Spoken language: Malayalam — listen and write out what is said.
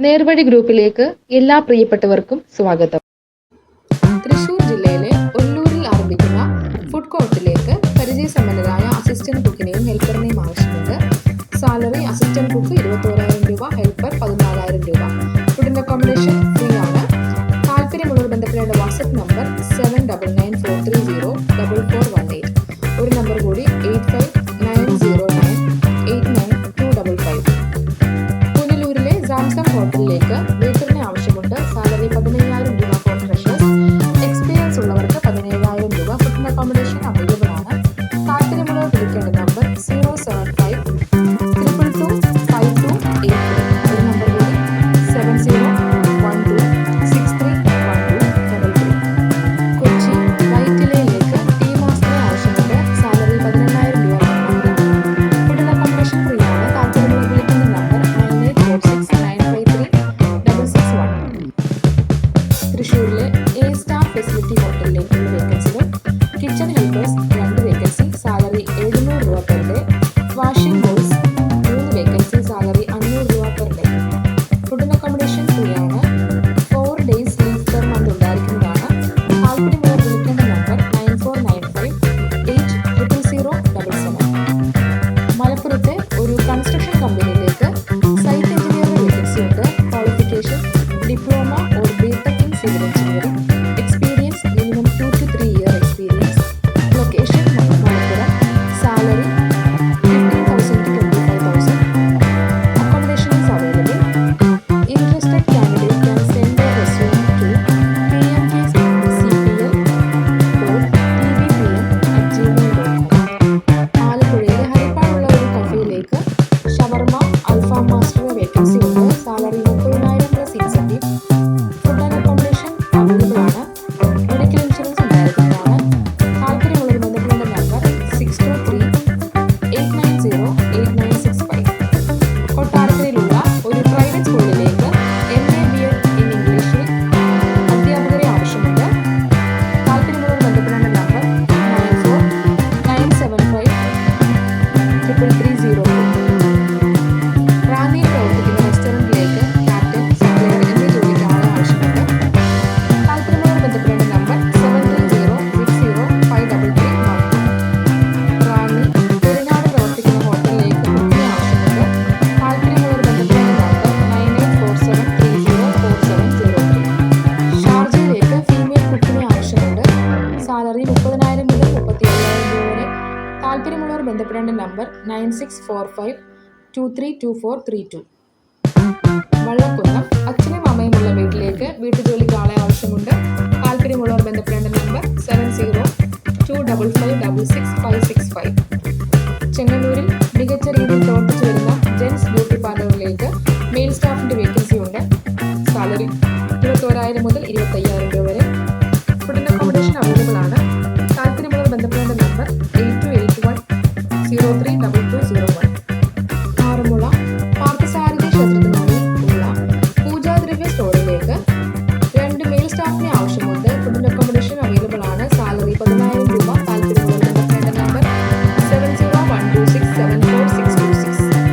നേർവഴി ഗ്രൂപ്പിലേക്ക് എല്ലാ പ്രിയപ്പെട്ടവർക്കും സ്വാഗതം. തൃശൂർ ജില്ലയിലെ ഒല്ലൂരിൽ ആരംഭിക്കുന്ന ഫുഡ് കോർട്ടിലേക്ക് പരിചയസമ്പന്നരായ അസിസ്റ്റന്റ് കുക്കിനെയും ഹെൽപ്പറിനെയും ആവശ്യമുണ്ട്. സാലറി അസിസ്റ്റന്റ് കുക്ക് 21,000 രൂപ, ഹെൽപ്പർ 14,000 രൂപ. ഫുഡിന്റെ അക്കോമഡേഷൻ ഫ്രീ ആണ്. താല്പര്യമുള്ളവർ ബന്ധപ്പെടേണ്ട വാട്സ്ആപ്പ് നമ്പർ 7994304418. ഒരു നമ്പർ കൂടി 8590989255. പുനലൂരിലെ സാംസം ഹോട്ടലിലേക്ക് വെയിറ്ററിനെ ആവശ്യമുണ്ട്. സാലറി 15,000 രൂപ ഫോർ ഫ്രഷേഴ്സ്. എക്സ്പീരിയൻസ് ഉള്ളവർക്ക് 17,000 രൂപ. ഫുഡിന്റെ അക്കോമഡേഷൻ അവൈലബിൾ ആണ്. താല്പര്യമുള്ളവർ വിളിക്കേണ്ട നമ്പർ 075222528. ഒരു നമ്പർ കൂടി 7012631233. കൊച്ചി വൈറ്റിലയിലേക്ക് ടീ മാസ്റ്ററെ ആവശ്യമുണ്ട്. സാലറി 18,000 രൂപ. ഫുഡിന്റെ അക്കോമഡേഷൻ ഫ്രീ ആണ്. താല്പര്യമുള്ളവർ വിളിക്കേണ്ട നമ്പർ 9846953661. തൃശ്ശൂരിലെ എ സ്റ്റാർ ഫെസിലിറ്റി ഹോട്ടലിലേക്കുള്ള വേക്കൻസികൾ: കിച്ചൺ ഹെൽപ്പേഴ്സ് 2 വേക്കൻസി, സാലറി 700 രൂപ per day. Washing boys 3 vacancy, salary 500 രൂപ പെർ ഡേ. ഫുഡിന്റെ അക്കോമഡേഷൻ ഫ്രീ ആണ്. 4 days ലീവ് പെർ മന്ത് ഉണ്ടായിരിക്കുന്നതാണ്. താല്പര്യമുള്ളവർ വിളിക്കേണ്ട നമ്പർ 9495800077. മലപ്പുറത്തെ ഒരു കൺസ്ട്രക്ഷൻ കമ്പനിയിലേക്ക് സൈറ്റ് എഞ്ചിനീയറുടെ വേക്കൻസി ഉണ്ട്. Qualification diploma or BTech in civil engineering. Experience minimum 2 to 3 year experience. Location Malappuram. Salary 15,000 to 25,000. Accommodation is available. Interested candidate can send their resume to pmkcpl@tvpm.gmail.com. ആലപ്പുഴയിലെ ഹരിപ്പാടുള്ള ഒരു കഫേയിലേക്ക് ഷവർമ അൽഫാം മാസ്റ്റർ വേക്കൻസി ഉണ്ട്. Salary 30,000 plus incentive. Food and accommodation available ആണ്. മെഡിക്കൽ ഇൻഷുറൻസ് ഉണ്ടായിരിക്കുന്നതാണ്. താല്പര്യമുള്ളവർ ബന്ധപ്പെടേണ്ട നമ്പർ 623-890-8965. കൊട്ടാരക്കരയിലുള്ള ഒരു പ്രൈവറ്റ് സ്കൂളിലേക്ക് MA BEd ഇൻ ഇംഗ്ലീഷിൽ അധ്യാപകരെ ആവശ്യമുണ്ട്. താല്പര്യമുള്ളവർ ബന്ധപ്പെടേണ്ട നമ്പർ 94-975-33302. റാന്നിയിൽ പ്രവർത്തിക്കുന്ന റെസ്റ്റോറൻറ്റിലേക്ക് ക്യാപ്റ്റൻ, സപ്ലയർ എന്നീ ജോലിക്ക് ആളെ ആവശ്യമുണ്ട്. താല്പര്യമുള്ളവർ ബന്ധപ്പെടേണ്ട നമ്പർ 7306053312. റാന്നി പെരുന്നാട് പ്രവർത്തിക്കുന്ന ഹോട്ടലിലേക്ക് കുക്കിനെ ആവശ്യമുണ്ട്. താല്പര്യമുള്ളവർ ബന്ധപ്പെടേണ്ട നമ്പർ 9847304703. ഷാർജയിലേക്ക് ഫീമെയിൽ കുക്കിനെ ആവശ്യമുണ്ട്. സാലറി 30,000 മുതൽ 37,000 രൂപ വരെ. താല്പര്യമുള്ളവർ ബന്ധപ്പെടേണ്ട നമ്പർ 9645232432. വള്ളക്കുന്നം അച്ഛനും അമ്മയുമുള്ള വീട്ടിലേക്ക് വീട്ടുജോലിക്ക് ആളെ ആവശ്യമുണ്ട്. താല്പര്യമുള്ളവർ ബന്ധപ്പെടേണ്ട നമ്പർ 7025556565. ചെങ്ങന്നൂരിൽ മികച്ച രീതിയിൽ പ്രവർത്തിച്ചു വരുന്ന ജെൻസ് ബ്യൂട്ടി പാർലറിലേക്ക് മെയിൽ സ്റ്റാഫിന്റെ വേക്കൻസി ഉണ്ട്. സാലറി 21,000 മുതൽ 25,000 രൂപ വരെ. ഫുഡിന്റെ അക്കോമഡേഷൻ അവൈലബിൾ ആണ്. താല്പര്യമുള്ളവർ ബന്ധപ്പെടേണ്ട നമ്പർ 8281032201. ആറന്മുള പാർത്ഥസാരഥി ക്ഷേത്രത്തിനുള്ളിൽ ഉള്ള പൂജാദ്രവ്യ സ്റ്റോർ